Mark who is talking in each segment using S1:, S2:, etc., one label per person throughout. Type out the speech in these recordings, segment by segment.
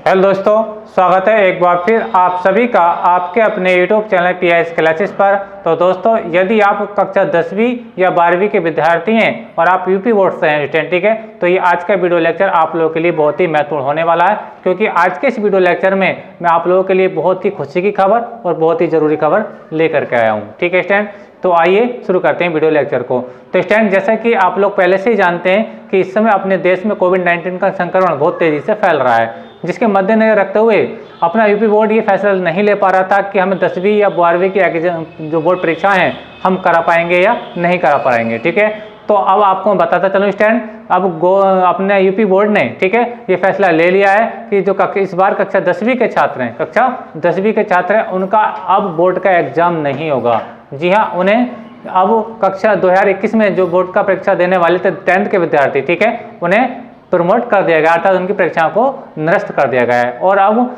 S1: Hello दोस्तों, स्वागत है एक बार फिर आप सभी का आपके अपने यूट्यूब चैनल PIS क्लासेस पर। तो दोस्तों, यदि आप कक्षा 10वीं या 12वीं के विद्यार्थी हैं और आप यूपी बोर्ड से हैं स्टूडेंट, ठीक है, तो ये आज का वीडियो लेक्चर आप लोगों के लिए बहुत ही महत्वपूर्ण होने वाला है, क्योंकि आज के इस वीडियो लेक्चर में मैं आप लोगों के लिए बहुत ही खुशी की खबर और बहुत ही ज़रूरी खबर लेकर के आया हूँ। ठीक है स्टूडेंट, तो आइए शुरू करते हैं वीडियो लेक्चर को। तो स्टूडेंट, जैसा कि आप लोग पहले से ही जानते हैं कि इस समय अपने देश में कोविड-19 का संक्रमण बहुत तेज़ी से फैल रहा है, जिसके मद्देनजर रखते हुए अपना यूपी बोर्ड ये फैसला नहीं ले पा रहा था कि हमें 10वीं या 12वीं की जो बोर्ड परीक्षाएं हैं हम करा पाएंगे या नहीं करा पाएंगे। ठीक है, तो अब आपको मैं बताता चलूँ स्टूडेंट, अब अपने यूपी बोर्ड ने, ठीक है, ये फैसला ले लिया है कि जो इस बार कक्षा 10वीं के छात्र हैं, कक्षा 10वीं के छात्र हैं, उनका अब बोर्ड का एग्जाम नहीं होगा। जी हाँ, उन्हें अब कक्षा 2021 में जो बोर्ड का परीक्षा देने वाले थे 10th के विद्यार्थी, ठीक है, उन्हें प्रमोट कर दिया गया, अर्थात उनकी परीक्षाओं को निरस्त कर दिया गया है और अब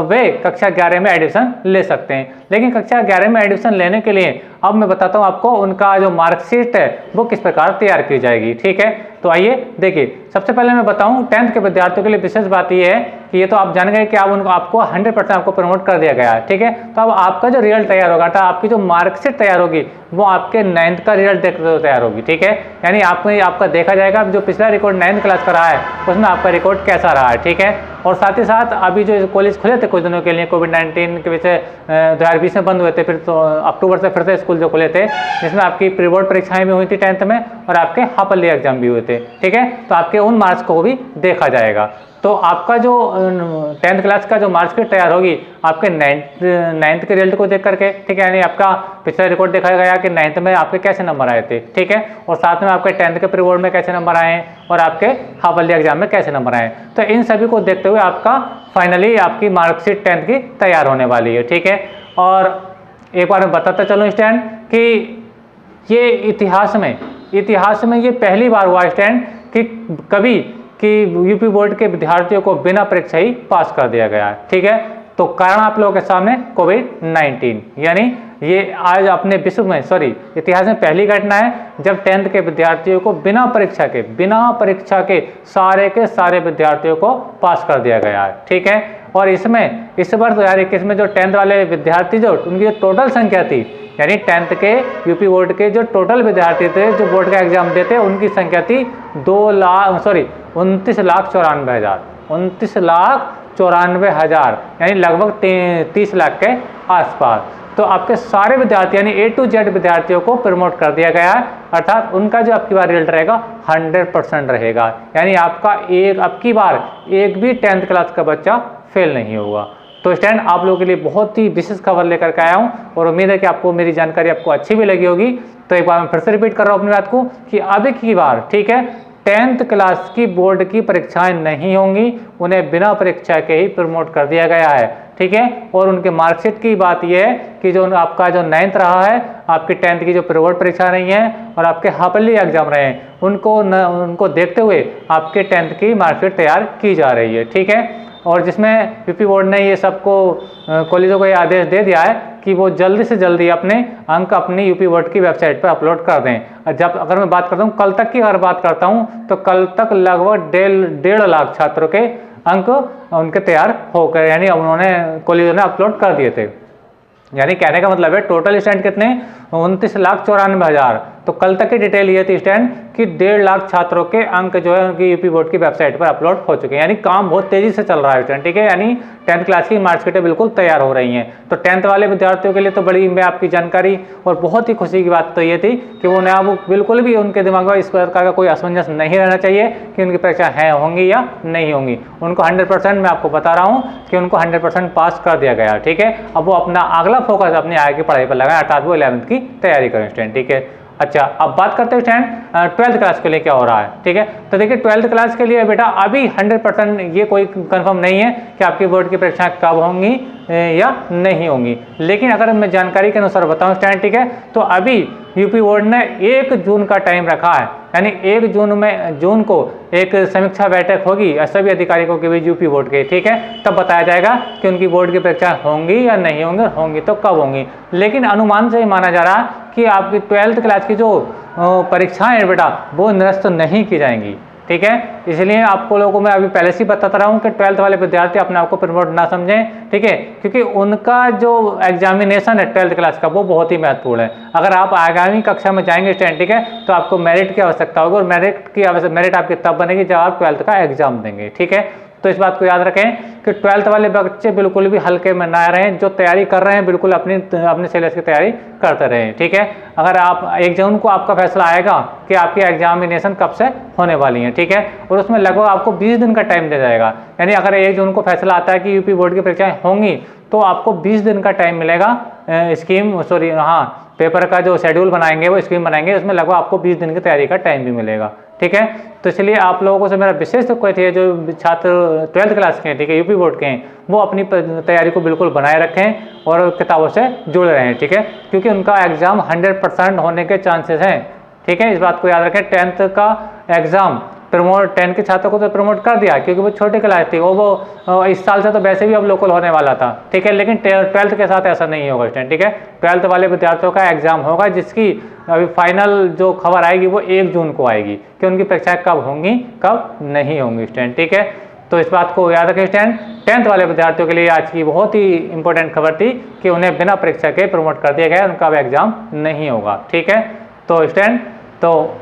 S1: वे कक्षा 11 में एडमिशन ले सकते हैं। लेकिन कक्षा 11 में एडमिशन लेने के लिए अब मैं बताता हूँ आपको उनका जो मार्कशीट है वो किस प्रकार तैयार की जाएगी। ठीक है, तो आइए देखिए, सबसे पहले मैं बताऊँ 10th के विद्यार्थियों के लिए विशेष बात यह है कि ये तो आप जान गए कि अब आपको 100% आपको प्रमोट कर दिया गया है। ठीक है, तो अब आपका जो रिजल्ट तैयार होगा, अर्थात आपकी जो मार्कशीट तैयार होगी वो आपके 9th का रिजल्ट देखते हुए तैयार होगी। ठीक है, यानी आपका देखा जाएगा जो पिछला रिकॉर्ड 9th क्लास का रहा है उसमें आपका रिकॉर्ड कैसा रहा है। ठीक है, और साथ ही साथ अभी जो कॉलेज खुले थे कुछ दिनों के लिए कोविड-19 की वजह से 2020 में बंद हुए थे, फिर तो अक्टूबर से फिर से स्कूल जो खुले थे, जिसमें आपकी प्री बोर्ड परीक्षाएं भी हुई थी 10th में और आपके हाफ ईयरली एग्जाम भी हुए थे। ठीक है, तो आपके उन मार्क्स को भी देखा जाएगा। तो आपका जो 10th क्लास का जो मार्कशीट तैयार होगी आपके 9th के रिजल्ट को देख करके, ठीक है, यानी आपका पिछला रिकॉर्ड देखा गया कि 9th में आपके कैसे नंबर आए थे। ठीक है, और साथ में आपके 10th के प्री बोर्ड में कैसे नंबर आए हैं और आपके हाफ ईयरली एग्जाम में कैसे नंबर आए, तो इन सभी को देखते हुए आपका फाइनली आपकी मार्कशीट 10th की तैयार होने वाली है। ठीक है, और एक बार मैं बताता चलूँ स्टूडेंट कि ये इतिहास में ये पहली बार हुआ स्टूडेंट कि कभी कि यूपी बोर्ड के विद्यार्थियों को बिना परीक्षा ही पास कर दिया गया है। ठीक है, तो कारण आप लोगों के सामने कोविड-19, यानी ये आज अपने इतिहास में पहली घटना है जब 10th के विद्यार्थियों को बिना परीक्षा के सारे विद्यार्थियों को पास कर दिया गया है। ठीक है, और इस बार 2021 में जो 10th वाले विद्यार्थी जो उनकी जो टोटल संख्या थी, यानी 10th के यूपी बोर्ड के जो टोटल विद्यार्थी थे जो बोर्ड का एग्जाम देते, उनकी संख्या थी 29,94,000, यानी लगभग 30 लाख के आसपास। तो आपके सारे विद्यार्थी यानी A to Z विद्यार्थियों को प्रमोट कर दिया गया है, अर्थात उनका जो आपकी बार रिजल्ट रहेगा 100% रहेगा, यानी आपका अब की बार एक भी 10th क्लास का बच्चा फेल नहीं होगा। तो स्टूडेंट, आप लोगों के लिए बहुत ही विशेष खबर लेकर के आया हूं और उम्मीद है कि आपको मेरी जानकारी आपको अच्छी भी लगी होगी। तो एक बार मैं फिर से रिपीट कर रहा हूं अपनी बात को कि अब की बार, ठीक है, 10th क्लास की बोर्ड की परीक्षाएं नहीं होंगी, उन्हें बिना परीक्षा के ही प्रमोट कर दिया गया है। ठीक है, और उनके मार्कशीट की बात यह है कि जो आपका जो 9th रहा है, आपकी 10th की जो प्री बोर्ड परीक्षा रही है और आपके हाफ ईयरली एग्जाम रहे हैं, उनको देखते हुए आपके 10th की मार्कशीट तैयार की जा रही है। ठीक है, और जिसमें यूपी बोर्ड ने ये सबको कॉलेजों को ये आदेश दे दिया है कि वो जल्दी से जल्दी अपने अंक अपनी यूपी बोर्ड की वेबसाइट पर अपलोड कर दें। अगर मैं बात करता हूँ कल तक की, अगर बात करता हूँ तो कल तक लगभग 1.5 लाख छात्रों के अंक उनके तैयार होकर, यानी उन्होंने कॉलेजों ने अपलोड कर दिए थे। यानी कहने का मतलब है टोटल स्टूडेंट कितने, 29,94,000। तो कल तक की डिटेल ये थी स्टूडेंट कि 1.5 लाख छात्रों के अंक जो है उनकी यूपी बोर्ड की वेबसाइट पर अपलोड हो चुके हैं, यानी काम बहुत तेजी से चल रहा है स्टूडेंट। ठीक है, यानी 10th क्लास की मार्कशीटें बिल्कुल तैयार हो रही हैं। तो 10th वाले विद्यार्थियों के लिए तो बड़ी मैं आपकी जानकारी और बहुत ही खुशी की बात तो ये थी कि उन्हें अब बिल्कुल भी उनके दिमाग में इस प्रकार का कोई असमंजस नहीं रहना चाहिए कि उनकी परीक्षा है होंगी या नहीं होंगी। उनको 100% मैं आपको बता रहा हूँ कि उनको 100% पास कर दिया गया। ठीक है, अब वो अपना अगला फोकस अपनी आगे की पढ़ाई पर लगाएं, अर्थात वो 11th की तैयारी करें स्टूडेंट। ठीक है, अच्छा, अब बात करते हैं स्टूडेंट 12th क्लास के लिए क्या हो रहा है। ठीक है, तो देखिए 12th क्लास के लिए बेटा अभी 100% ये कोई कंफर्म नहीं है कि आपकी बोर्ड की परीक्षाएं कब होंगी या नहीं होंगी, लेकिन अगर मैं जानकारी के अनुसार बताऊं स्टूडेंट, ठीक है, तो अभी यूपी बोर्ड ने 1 जून का टाइम रखा है, यानी 1 जून को एक समीक्षा बैठक होगी सभी अधिकारियों के बीच यूपी बोर्ड के। ठीक है, तब बताया जाएगा कि उनकी बोर्ड की परीक्षा होंगी या नहीं होंगी तो कब होंगी। लेकिन अनुमान से ही माना जा रहा है कि आपकी 12th क्लास की जो परीक्षाएं बेटा वो निरस्त नहीं की जाएंगी। ठीक है। इसलिए आपको लोगों को मैं अभी पहले से ही बताता रहा हूँ कि 12th वाले विद्यार्थी अपने आप को प्रमोट ना समझें, ठीक है, क्योंकि उनका जो एग्जामिनेशन है 12th क्लास का वो बहुत ही महत्वपूर्ण है। अगर आप आगामी कक्षा में जाएंगे स्टूडेंट, ठीक है, तो आपको मेरिट की आवश्यकता होगी और मेरिट आपकी तब बनेगी जब आप 12th का एग्जाम देंगे, ठीक है। तो इस बात को याद रखें कि 12th वाले बच्चे बिल्कुल भी हल्के में ना रहें, जो तैयारी कर रहे हैं बिल्कुल अपने सिलेबस की तैयारी करते रहें, ठीक है। अगर आप 1 जून को आपका फैसला आएगा कि आपकी एग्जामिनेशन कब से होने वाली है, ठीक है, और उसमें लगभग आपको 20 दिन का टाइम दिया जाएगा। यानी अगर 1 जून को फैसला आता है कि यूपी बोर्ड की परीक्षाएं होंगी तो आपको 20 दिन का टाइम मिलेगा। पेपर का जो शेड्यूल बनाएंगे वो स्कीम बनाएंगे, उसमें लगभग आपको 20 दिन की तैयारी का टाइम भी मिलेगा, ठीक है। तो इसलिए आप लोगों से मेरा विशेष रिक्वेस्ट है, जो छात्र 12th क्लास के हैं, ठीक है, यूपी बोर्ड के हैं, वो अपनी तैयारी को बिल्कुल बनाए रखें और किताबों से जुड़े रहें, ठीक है, क्योंकि उनका एग्जाम 100% होने के चांसेस हैं, ठीक है। इस बात को याद रखें। 10th का एग्जाम 10 के छात्रों को तो प्रमोट कर दिया क्योंकि वो छोटे क्लास थी, वो इस साल से तो वैसे भी अब लोकल होने वाला था, ठीक है, लेकिन 12th के साथ ऐसा नहीं होगा स्टूडेंट, ठीक है। 12th वाले विद्यार्थियों का एग्जाम होगा जिसकी अभी फाइनल जो खबर आएगी वो 1 जून को आएगी कि उनकी परीक्षाएं कब होंगी कब नहीं होंगी स्टूडेंट, ठीक है। तो इस बात को याद रखें स्टूडेंट। 10th वाले विद्यार्थियों के लिए आज की बहुत ही इंपॉर्टेंट खबर थी कि उन्हें बिना परीक्षा के प्रमोट कर दिया गया, उनका अब एग्जाम नहीं होगा, ठीक है। तो स्टूडेंट, तो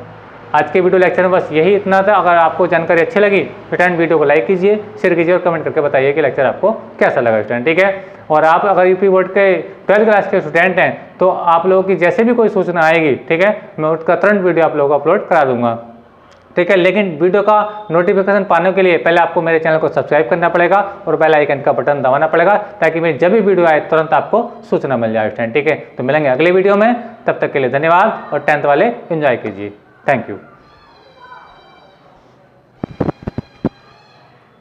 S1: आज के वीडियो लेक्चर में बस यही इतना था। अगर आपको जानकारी अच्छी लगी तो स्टूडेंट वीडियो को लाइक कीजिए, शेयर कीजिए और कमेंट करके बताइए कि लेक्चर आपको कैसा लगा स्टूडेंट, ठीक है। और आप अगर यूपी बोर्ड के 12th क्लास के स्टूडेंट हैं तो आप लोगों की जैसे भी कोई सूचना आएगी, ठीक है, मैं उसका तुरंत वीडियो आप लोगों को अपलोड करा दूंगा, ठीक है। लेकिन वीडियो का नोटिफिकेशन पाने के लिए पहले आपको मेरे चैनल को सब्सक्राइब करना पड़ेगा और बेल आइकन का बटन दबाना पड़ेगा ताकि मेरी जब भी वीडियो आए तुरंत आपको सूचना मिल जाए स्टूडेंट, ठीक है। तो मिलेंगे अगले वीडियो में, तब तक के लिए धन्यवाद और 10th वाले एंजॉय कीजिए। Thank you.